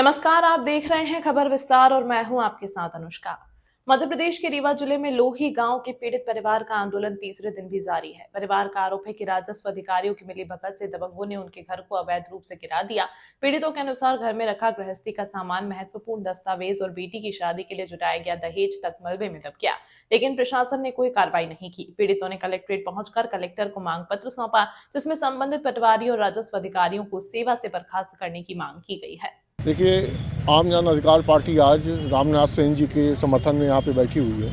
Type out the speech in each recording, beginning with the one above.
नमस्कार, आप देख रहे हैं खबर विस्तार और मैं हूं आपके साथ अनुष्का। मध्य प्रदेश के रीवा जिले में लोही गांव के पीड़ित परिवार का आंदोलन तीसरे दिन भी जारी है। परिवार का आरोप है कि राजस्व अधिकारियों की मिलीभगत से दबंगों ने उनके घर को अवैध रूप से गिरा दिया। पीड़ितों के अनुसार घर में रखा गृहस्थी का सामान, महत्वपूर्ण दस्तावेज और बेटी की शादी के लिए जुटाया गया दहेज तक मलबे में दब गया, लेकिन प्रशासन ने कोई कार्रवाई नहीं की। पीड़ितों ने कलेक्ट्रेट पहुंचकर कलेक्टर को मांग पत्र सौंपा, जिसमें संबंधित पटवारी और राजस्व अधिकारियों को सेवा से बर्खास्त करने की मांग की गई है। देखिए, आम जन अधिकार पार्टी आज रामनाथ सेन जी के समर्थन में यहाँ पे बैठी हुई है।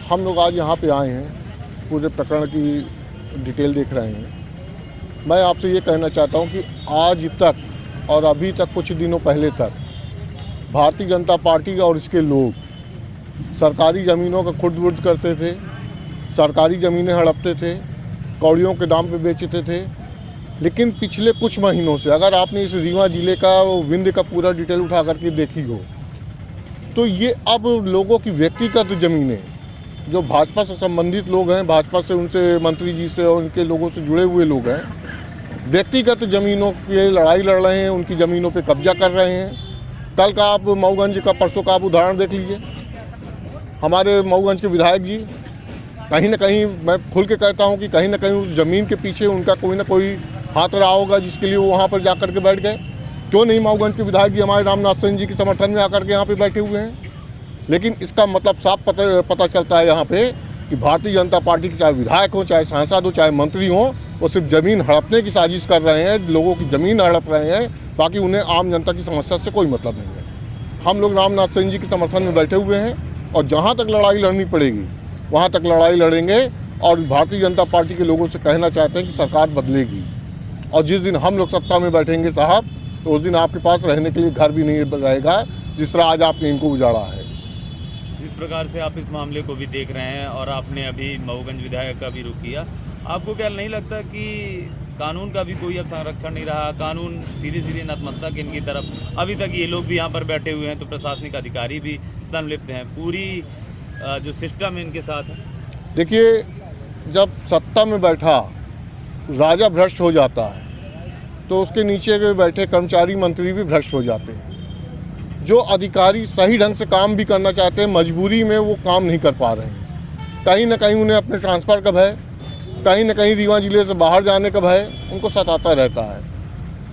हम लोग आज यहाँ पे आए हैं, पूरे प्रकरण की डिटेल देख रहे हैं। मैं आपसे ये कहना चाहता हूँ कि आज तक और अभी तक कुछ दिनों पहले तक भारतीय जनता पार्टी और इसके लोग सरकारी ज़मीनों का खुर्द-बुर्द करते थे, सरकारी ज़मीनें हड़पते थे, कौड़ियों के दाम पे बेचते थे। लेकिन पिछले कुछ महीनों से अगर आपने इस रीवा ज़िले का विंध्य का पूरा डिटेल उठा करके देखी हो, तो ये अब लोगों की व्यक्तिगत ज़मीनें, जो भाजपा से संबंधित लोग हैं, भाजपा से उनसे मंत्री जी से और उनके लोगों से जुड़े हुए लोग हैं, व्यक्तिगत ज़मीनों की लड़ाई लड़ रहे हैं, उनकी ज़मीनों पे कब्जा कर रहे हैं। कल का आप मऊगंज का, परसों का आप उदाहरण देख लीजिए। हमारे मऊगंज के विधायक जी, कहीं ना कहीं मैं खुल के कहता हूँ कि कहीं ना कहीं उस ज़मीन के पीछे उनका कोई ना कोई हाथ रहा होगा, जिसके लिए वो वहाँ पर जा कर के बैठ गए। क्यों नहीं मऊगंज के विधायक जी हमारे रामनाथ सेन जी के समर्थन में आकर के यहाँ पे बैठे हुए हैं। लेकिन इसका मतलब साफ पता चलता है यहाँ पे कि भारतीय जनता पार्टी के चाहे विधायक हो, चाहे सांसद हो, चाहे मंत्री हो, वो सिर्फ ज़मीन हड़पने की साजिश कर रहे हैं, लोगों की ज़मीन हड़प रहे हैं। बाकी उन्हें आम जनता की समस्या से कोई मतलब नहीं है। हम लोग रामनाथ सेन जी के समर्थन में बैठे हुए हैं और जहाँ तक लड़ाई लड़नी पड़ेगी वहाँ तक लड़ाई लड़ेंगे। और भारतीय जनता पार्टी के लोगों से कहना चाहते हैं कि सरकार बदलेगी, और जिस दिन हम लोग सत्ता में बैठेंगे साहब, तो उस दिन आपके पास रहने के लिए घर भी नहीं रहेगा, जिस तरह आज आपने इनको उजाड़ा है। जिस प्रकार से आप इस मामले को भी देख रहे हैं और आपने अभी मऊगंज विधायक का भी रुख किया, आपको क्या नहीं लगता कि कानून का भी कोई अब संरक्षण नहीं रहा? कानून सीधे सीधे नतमस्तक इनकी तरफ, अभी तक ये लोग भी यहाँ पर बैठे हुए हैं, तो प्रशासनिक अधिकारी भी संलिप्त हैं, पूरी जो सिस्टम इनके साथ है। देखिए, जब सत्ता में बैठा राजा भ्रष्ट हो जाता है, तो उसके नीचे के बैठे कर्मचारी मंत्री भी भ्रष्ट हो जाते हैं। जो अधिकारी सही ढंग से काम भी करना चाहते हैं, मजबूरी में वो काम नहीं कर पा रहे हैं। कहीं ना कहीं उन्हें अपने ट्रांसफ़र का भय, कहीं ना कहीं रीवा ज़िले से बाहर जाने का भय उनको सताता रहता है।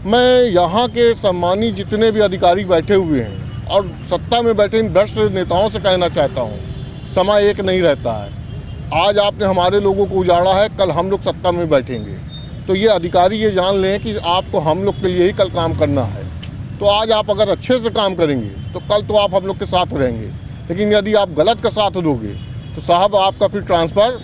मैं यहाँ के सम्मानित जितने भी अधिकारी बैठे हुए हैं और सत्ता में बैठे इन भ्रष्ट नेताओं से कहना चाहता हूँ, समय एक नहीं रहता है। आज आपने हमारे लोगों को उजाड़ा है, कल हम लोग सत्ता में बैठेंगे, तो ये अधिकारी ये जान लें कि आपको हम लोग के लिए ही कल काम करना है। तो आज आप अगर अच्छे से काम करेंगे तो कल तो आप हम लोग के साथ रहेंगे, लेकिन यदि आप गलत का साथ दोगे तो साहब आपका फिर ट्रांसफ़र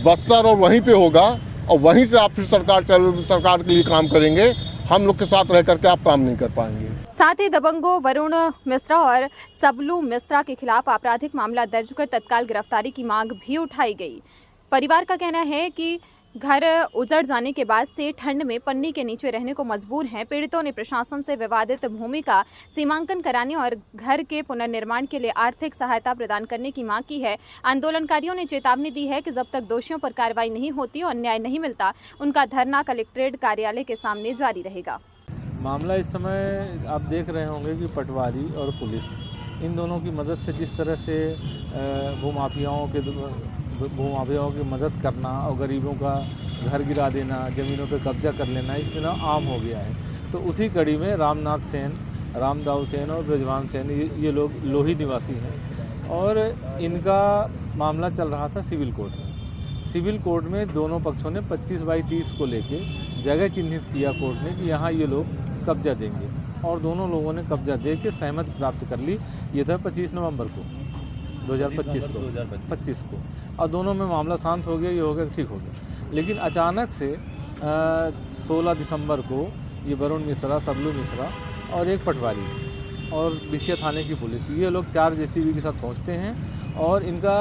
बस्तर और वहीं पे होगा, और वहीं से आप फिर सरकार के लिए काम करेंगे। हम लोग के साथ रह करके आप काम नहीं कर पाएंगे। साथ ही दबंगों वरुण मिश्रा और सबलू मिश्रा के खिलाफ आपराधिक मामला दर्ज कर तत्काल गिरफ्तारी की मांग भी उठाई गई। परिवार का कहना है कि घर उजड़ जाने के बाद से ठंड में पन्नी के नीचे रहने को मजबूर हैं। पीड़ितों ने प्रशासन से विवादित भूमि का सीमांकन कराने और घर के पुनर्निर्माण के लिए आर्थिक सहायता प्रदान करने की मांग की है। आंदोलनकारियों ने चेतावनी दी है कि जब तक दोषियों पर कार्रवाई नहीं होती और न्याय नहीं मिलता, उनका धरना कलेक्ट्रेट कार्यालय के सामने जारी रहेगा। मामला इस समय आप देख रहे होंगे कि पटवारी और पुलिस इन दोनों की मदद से जिस तरह से भूमाफियाओं की मदद करना और गरीबों का घर गिरा देना, ज़मीनों पे कब्जा कर लेना इस दिनों आम हो गया है। तो उसी कड़ी में रामनाथ सेन, रामदाऊ सेन और ब्रजवान सेन ये लोग लोही निवासी हैं और इनका मामला चल रहा था सिविल कोर्ट में। सिविल कोर्ट में दोनों पक्षों ने 25/30 को लेके जगह चिन्हित किया कोर्ट ने कि यहाँ ये लोग कब्जा देंगे, और दोनों लोगों ने कब्जा दे के सहमति प्राप्त कर ली। ये था 25 नवंबर को 2025 को, और दोनों में मामला शांत हो गया, ये हो गया ठीक हो गया। लेकिन अचानक से 16 दिसंबर को ये वरुण मिश्रा, सबलू मिश्रा और एक पटवारी और बिछिया थाने की पुलिस, ये लोग 4 JCB के साथ पहुंचते हैं और इनका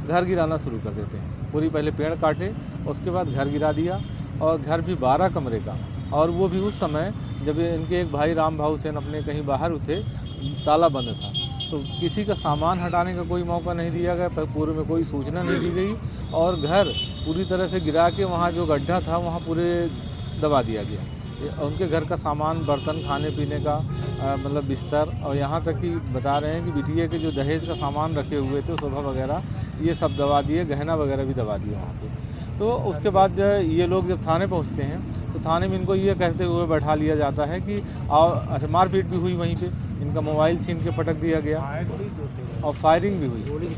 घर गिराना शुरू कर देते हैं। पूरी पहले पेड़ काटे, उसके बाद घर गिरा दिया, और घर भी 12 कमरे का, और वो भी उस समय जब इनके एक भाई राम भाऊ सेन अपने कहीं बाहर थे, ताला बंद था, तो किसी का सामान हटाने का कोई मौका नहीं दिया गया, पूर्व में कोई सूचना नहीं दी गई, और घर पूरी तरह से गिरा के वहाँ जो गड्ढा था वहाँ पूरे दबा दिया गया। उनके घर का सामान, बर्तन, खाने पीने का मतलब बिस्तर, और यहाँ तक कि बता रहे हैं कि बिटिया के जो दहेज का सामान रखे हुए थे, सोफ़ा वगैरह, ये सब दबा दिए, गहना वगैरह भी दबा दिए वहाँ पे। तो उसके बाद ये लोग जब थाने पहुँचते हैं तो थाने में इनको ये कहते हुए बैठा लिया जाता है कि अच्छा, मारपीट भी हुई वहीं पे, इनका मोबाइल छीन के पटक दिया गया और फायरिंग भी हुई।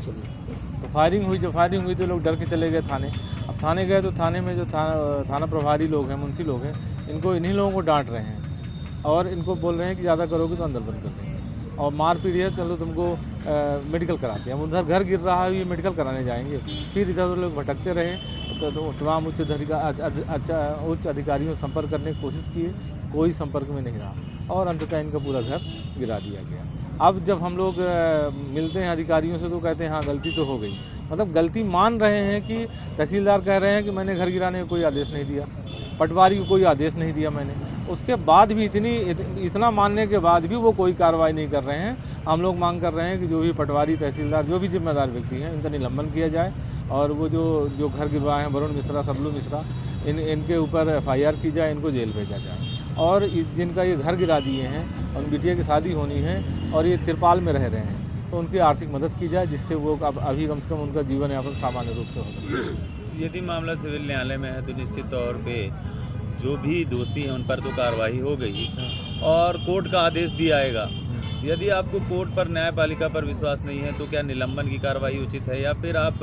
तो फायरिंग हुई, जब फायरिंग हुई तो लोग डर के चले गए थाने। अब थाने गए तो थाने में जो थाना प्रभारी लोग हैं, मुंशी लोग हैं, इनको इन्हीं लोगों को डांट रहे हैं और इनको बोल रहे हैं कि ज़्यादा करोगे तो अंदर बंद कर देंगे और मारपीट है, चलो तुमको मेडिकल कराते हैं। हम उधर घर गिर रहा है, ये मेडिकल कराने जाएंगे। फिर इधर उधर लोग भटकते रहे तो तमाम उच्च अधिकारियों से संपर्क करने की कोशिश किए, कोई संपर्क में नहीं रहा और अंततः इनका पूरा घर गिरा दिया गया। अब जब हम लोग मिलते हैं अधिकारियों से तो कहते हैं हाँ गलती तो हो गई, मतलब गलती मान रहे हैं कि तहसीलदार कह रहे हैं कि मैंने घर गिराने का कोई आदेश नहीं दिया, पटवारी को कोई आदेश नहीं दिया मैंने, उसके बाद भी इतना मानने के बाद भी वो कोई कार्रवाई नहीं कर रहे हैं। हम लोग मांग कर रहे हैं कि जो भी पटवारी, तहसीलदार, जो भी जिम्मेदार व्यक्ति हैं, इनका निलंबन किया जाए और वो जो घर गिरवाए हैं, वरुण मिश्रा, सबलू मिश्रा, इनके ऊपर FIR की जाए, इनको जेल भेजा जाए। और जिनका ये घर गिरा दिए हैं, उन बिटिया की शादी होनी है और ये तिरपाल में रह रहे हैं, तो उनकी आर्थिक मदद की जाए जिससे वो अब अभी कम से कम उनका जीवन यापन सामान्य रूप से हो सके। यदि मामला सिविल न्यायालय में है तो निश्चित तौर पे जो भी दोषी हैं उन पर तो कार्रवाई हो गई और कोर्ट का आदेश भी आएगा। यदि आपको कोर्ट पर, न्यायपालिका पर विश्वास नहीं है तो क्या निलंबन की कार्रवाई उचित है या फिर आप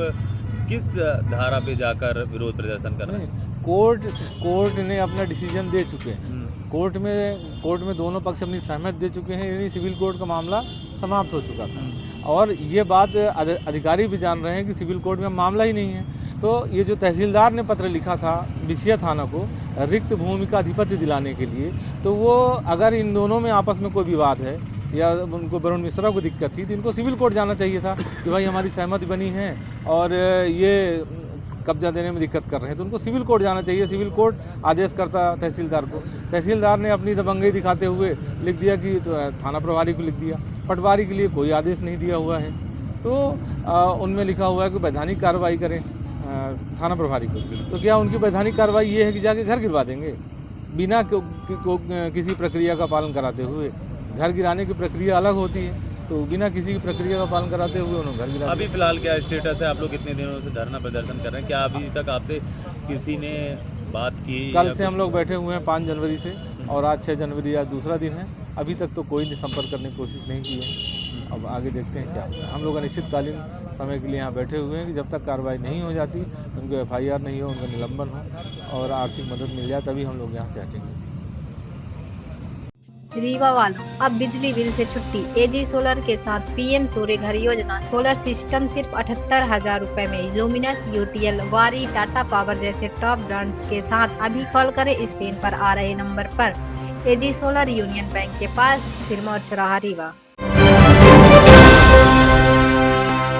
किस धारा पे जाकर विरोध प्रदर्शन कर रहे हैं? कोर्ट ने अपना डिसीजन दे चुके हैं। कोर्ट में दोनों पक्ष अपनी सहमत दे चुके हैं, यानी सिविल कोर्ट का मामला समाप्त हो चुका था और ये बात अधिकारी भी जान रहे हैं कि सिविल कोर्ट में मामला ही नहीं है। तो ये जो तहसीलदार ने पत्र लिखा था बिछिया थाना को रिक्त भूमि का अधिपत्य दिलाने के लिए, तो वो अगर इन दोनों में आपस में कोई विवाद है या उनको वरुण मिश्रा को दिक्कत थी तो इनको सिविल कोर्ट जाना चाहिए था कि भाई हमारी सहमति बनी है और ये कब्जा देने में दिक्कत कर रहे हैं, तो उनको सिविल कोर्ट जाना चाहिए। सिविल कोर्ट आदेश करता तहसीलदार को, तहसीलदार ने अपनी दबंगई दिखाते हुए लिख दिया कि तो थाना प्रभारी को लिख दिया, पटवारी के लिए कोई आदेश नहीं दिया हुआ है। तो उनमें लिखा हुआ है कि वैधानिक कार्रवाई करें थाना प्रभारी को, तो क्या उनकी वैधानिक कार्रवाई ये है कि जाके घर गिरवा देंगे बिना किसी प्रक्रिया का पालन कराते हुए? घर गिराने की प्रक्रिया अलग होती है, तो बिना किसी की प्रक्रिया का पालन कराते हुए उन्होंने घर गिरा। अभी फिलहाल क्या स्टेटस है? आप लोग कितने दिनों से धरना प्रदर्शन कर रहे हैं? क्या अभी तक आपसे किसी ने बात की? कल से हम लोग बैठे हुए हैं 5 जनवरी से और आज 6 जनवरी आज दूसरा दिन है। अभी तक तो कोई संपर्क करने की कोशिश नहीं की है। अब आगे देखते हैं क्या। हम लोग अनिश्चितकालीन समय के लिए यहाँ बैठे हुए हैं कि जब तक कार्रवाई नहीं हो जाती, उनको FIR नहीं हो, उनका निलंबन हो और आर्थिक मदद मिल जाए, तभी हम लोग यहाँ से हटेंगे। रीवा वालों, अब बिजली बिल से छुट्टी। AG सोलर के साथ PM सूर्य घर योजना। सोलर सिस्टम सिर्फ 78,000 रुपए में। लुमिनस, UTL, वारी, टाटा पावर जैसे टॉप ब्रांड के साथ अभी कॉल करें स्क्रीन पर आ रहे नंबर पर। AG सोलर यूनियन बैंक के पास, सिरमौर चौराहा, रीवा।